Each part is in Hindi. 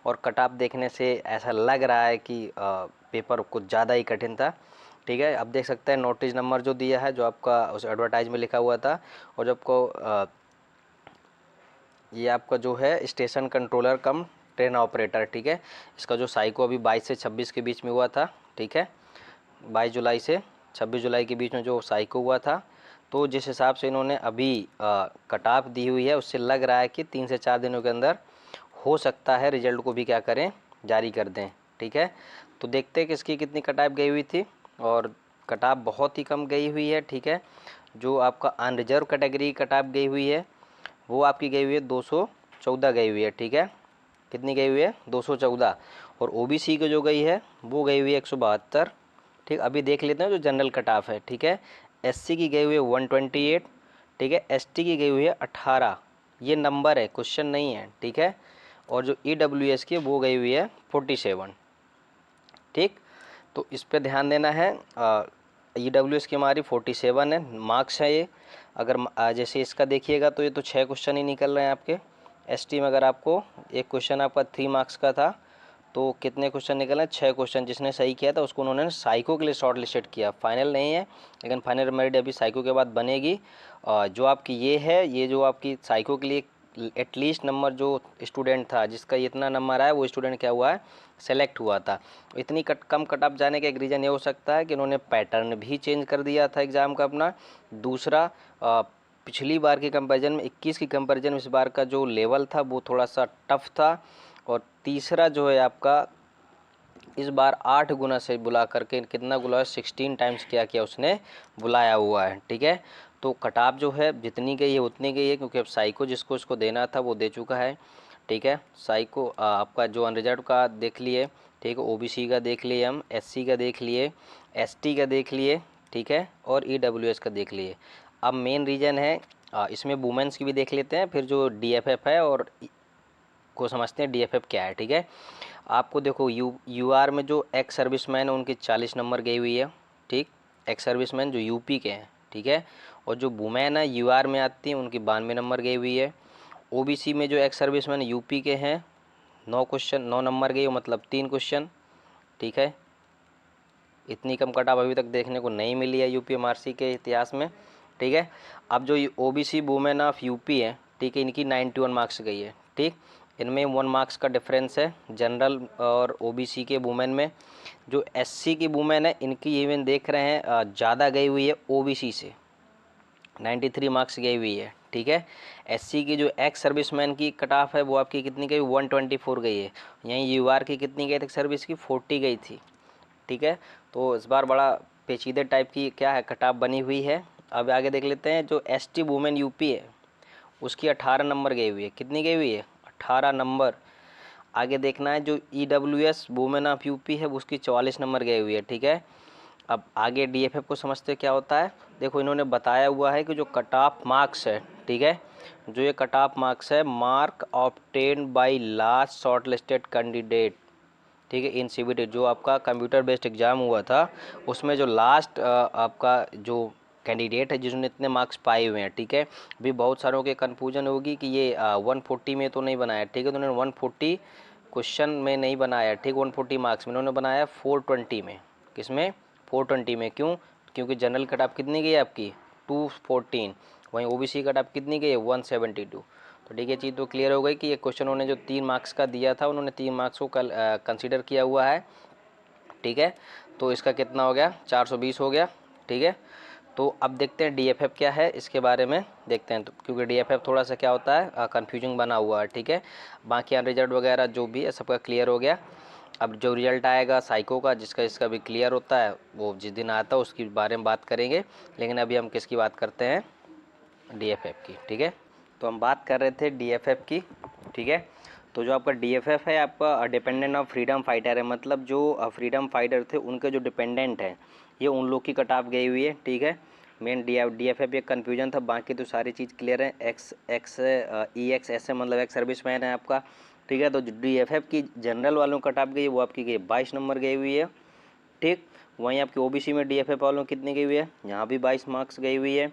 और कट ऑफ देखने से ऐसा लग रहा है कि पेपर कुछ ज़्यादा ही कठिन था। ठीक है, अब देख सकते हैं नोटिस नंबर जो दिया है, जो आपका उस एडवर्टाइज में लिखा हुआ था, और जो आपको ये आपका जो है station controller cum train operator. ठीक है, इसका जो साइको अभी 22 से 26 के बीच में हुआ था। ठीक है, 22 जुलाई से 26 जुलाई के बीच में जो साइको हुआ था, तो जिस हिसाब से इन्होंने अभी कट ऑफ दी हुई है, उससे लग रहा है कि 3 से 4 दिनों के अंदर हो सकता है रिजल्ट को भी क्या करें, जारी कर दें। ठीक है, तो देखते हैं कि इसकी कितनी कट ऑफ गई हुई थी, और कट ऑफ बहुत ही कम गई हुई है। ठीक है, जो आपका अनरिजर्व कैटेगरी कट ऑफ गई हुई है वो आपकी गई हुई है 214 गई हुई है। ठीक है, कितनी गई हुई है, 214, और ओबीसी की जो गई है वो गई हुई है 172। ठीक, अभी देख लेते हैं जो जनरल कट ऑफ है। ठीक है, एससी की गई हुई है 128। ठीक है, एसटी की गई हुई है 18, ये नंबर है, क्वेश्चन नहीं है। ठीक है, और जो ईडब्ल्यूएस की वो गई हुई है 47। ठीक, तो इस पे ध्यान देना है। ईडब्ल्यूएस की हमारी 47 है, मार्क्स है ये। अगर जैसे इसका देखिएगा तो ये तो 6 क्वेश्चन ही निकल रहे हैं आपके। एसटी में अगर आपको एक क्वेश्चन आपका 3 मार्क्स का था, तो कितने क्वेश्चन निकले, 6 क्वेश्चन। जिसने सही किया था उसको उन्होंने साइको के लिए शॉर्ट लिस्टेड किया, फाइनल नहीं है, लेकिन फाइनल मेरिट अभी साइको के बाद बनेगी। जो आपकी ये है, ये जो आपकी साइको के लिए एटलीस्ट नंबर जो स्टूडेंट था जिसका इतना नंबर आया, वो स्टूडेंट क्या हुआ है, सेलेक्ट हुआ था। इतनी कम कट ऑफ जाने का एक रीज़न ये हो सकता है कि इन्होंने पैटर्न भी चेंज कर दिया था एग्ज़ाम का अपना। दूसरा, पिछली बार के कंपैरिजन में 21 की कंपैरिजन में इस बार का जो लेवल था वो थोड़ा सा टफ था। और तीसरा जो है आपका, इस बार 8 गुना से बुला करके, कितना बुलाया, 16 टाइम्स क्या किया उसने, बुलाया हुआ है। ठीक है, तो कट ऑफ जो है जितनी गई है उतनी गई है, क्योंकि अब साइको जिसको इसको देना था वो दे चुका है। ठीक है, साइको आपका जो अनरिजर्व का देख लिए। ठीक है, ओबीसी का देख लिए, हम एससी का देख लिए, एसटी का देख लिए। ठीक है, और ईडब्ल्यूएस का देख लिए। अब मेन रीज़न है, इसमें वुमेंस की भी देख लेते हैं, फिर जो डीएफएफ है और को समझते हैं डीएफएफ क्या है। ठीक है, आपको देखो यूआर में जो एक्स सर्विसमैन है उनकी 40 नंबर गई हुई है। ठीक, एक्स सर्विसमैन जो यूपी के हैं। ठीक है, और जो वुमेन है यूआर में आती हैं उनकी 92 नंबर गई हुई है। ओबीसी में जो एक्स सर्विसमैन यूपी के हैं 9 क्वेश्चन 9 नंबर गई, मतलब 3 क्वेश्चन। ठीक है, इतनी कम कट ऑफ अभी तक देखने को नहीं मिली है यूपीएमआरसी के इतिहास में। ठीक है, अब जो ओबीसी वुमेन ऑफ यूपी है, ठीक है, इनकी 91 मार्क्स गई है। ठीक, इनमें 1 मार्क्स का डिफरेंस है जनरल और ओबीसी के वुमेन में। जो एससी की वुमेन है इनकी इवन देख रहे हैं ज़्यादा गई हुई है ओबीसी से, 93 मार्क्स गई हुई है। ठीक है, एससी की जो एक्स सर्विसमैन की कट ऑफ है वो आपकी कितनी गई, 124 गई है। यहीं यूआर की कितनी गई थी सर्विस की, 40 गई थी। ठीक है, तो इस बार बड़ा पेचीदे टाइप की क्या है, कट ऑफ बनी हुई है। अब आगे देख लेते हैं, जो एसटी वुमेन यूपी है उसकी 18 नंबर गई हुई है। कितनी गई हुई है, 18 नंबर। आगे देखना है, जो ईडब्ल्यूएस वुमेन ऑफ यूपी है उसकी 44 नंबर गई हुई है। ठीक है, अब आगे डीएफएफ को समझते क्या होता है। देखो इन्होंने बताया हुआ है कि जो कट ऑफ मार्क्स है, ठीक है, जो ये कट ऑफ मार्क्स है, mark obtained by last short listed candidate. ठीक है, इन सीबीटी जो आपका कंप्यूटर बेस्ड एग्जाम हुआ था उसमें जो लास्ट आपका जो कैंडिडेट है जिसने इतने मार्क्स पाए हुए हैं। ठीक है, अभी बहुत सारों के कन्फ्यूजन होगी कि ये 140 में तो नहीं बनाया। ठीक है, तो उन्होंने 140 क्वेश्चन में नहीं बनाया। ठीक, 140 मार्क्स में उन्होंने बनाया 420 में। किसमें, 420 में। क्यों, क्योंकि जनरल कट ऑफ कितनी गई है आपकी, 214। वहीं ओबीसी कट ऑफ कितनी गई है, 172। तो ठीक है, चीज़ तो क्लियर हो गई कि ये क्वेश्चन उन्होंने जो 3 मार्क्स का दिया था उन्होंने 3 मार्क्स को कंसीडर किया हुआ है। ठीक है, तो इसका कितना हो गया, 420 हो गया। ठीक है, तो अब देखते हैं डीएफएफ क्या है, इसके बारे में देखते हैं। तो क्योंकि डीएफएफ थोड़ा सा क्या होता है, कन्फ्यूजिंग बना हुआ है। ठीक है, बाकी रिजल्ट वगैरह जो भी है सबका क्लियर हो गया। अब जो रिजल्ट आएगा साइको का, जिसका इसका भी क्लियर होता है, वो जिस दिन आता है उसके बारे में बात करेंगे। लेकिन अभी हम किसकी बात करते हैं, डीएफएफ की। ठीक है, तो हम बात कर रहे थे डीएफएफ की। ठीक है, तो जो आपका डीएफएफ है आपका डिपेंडेंट ऑफ फ्रीडम फाइटर है, मतलब जो फ्रीडम फाइटर थे उनके जो डिपेंडेंट हैं ये उन लोग की कट ऑफ गई हुई है। ठीक है, मेन डीएफएफ एक कन्फ्यूजन था, बाकी तो सारी चीज़ क्लियर है। एक्स मतलब एक्स सर्विस मैन है आपका। ठीक है, तो डीएफएफ की जनरल वालों कट ऑफ गई वो आपकी गई 22 नंबर गई हुई है। ठीक, वहीं आपकी ओबीसी में डीएफएफ वालों कितनी गई हुई है, यहाँ भी 22 मार्क्स गई हुई है।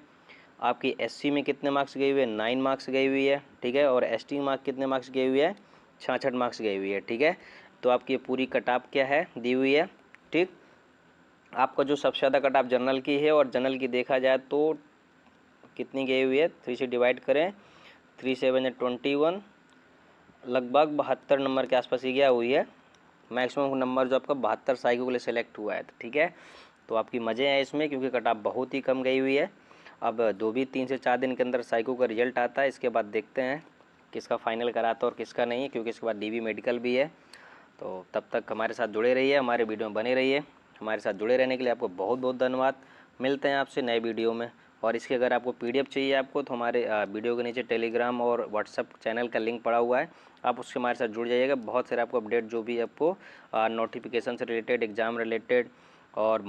आपकी एससी में कितने मार्क्स गई हुई है, 9 मार्क्स गई हुई है। ठीक है, और एसटी मार्क कितने मार्क्स गई हुई है, 66 मार्क्स गई हुई है। ठीक है, तो आपकी पूरी कट ऑफ क्या है दी हुई है। ठीक, आपका जो सबसे ज़्यादा कट ऑफ जनरल की है, और जनरल की देखा जाए तो कितनी गई हुई है, 3 से डिवाइड करें, 3 7 या 21, लगभग 72 नंबर के आसपास ही गया हुई है। मैक्सिमम नंबर जो आपका 72 साइको के लिए सेलेक्ट हुआ है। ठीक है, तो आपकी मज़े हैं इसमें, क्योंकि कट ऑफ बहुत ही कम गई हुई है। अब 3 से 4 दिन के अंदर साइको का रिजल्ट आता है, इसके बाद देखते हैं किसका फाइनल कराता है और किसका नहीं है, क्योंकि इसके बाद डीवी मेडिकल भी है। तो तब तक हमारे साथ जुड़े रहिए, हमारे वीडियो में बने रहिए। हमारे साथ जुड़े रहने के लिए आपको बहुत बहुत धन्यवाद। मिलते हैं आपसे नए वीडियो में। और इसकी अगर आपको पीडीएफ चाहिए आपको, तो हमारे वीडियो के नीचे टेलीग्राम और व्हाट्सअप चैनल का लिंक पड़ा हुआ है, आप उससे हमारे साथ जुड़ जाइएगा। बहुत सारे आपको अपडेट जो भी आपको नोटिफिकेशन से रिलेटेड, एग्ज़ाम रिलेटेड, और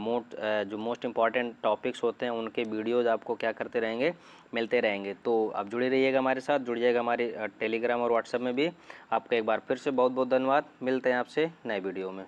जो मोस्ट इंपॉर्टेंट टॉपिक्स होते हैं उनके वीडियोज़ आपको क्या करते रहेंगे, मिलते रहेंगे। तो आप जुड़े रहिएगा हमारे साथ, जुड़ जाइएगा हमारे टेलीग्राम और व्हाट्सएप में भी। आपका एक बार फिर से बहुत बहुत धन्यवाद। मिलते हैं आपसे नए वीडियो में।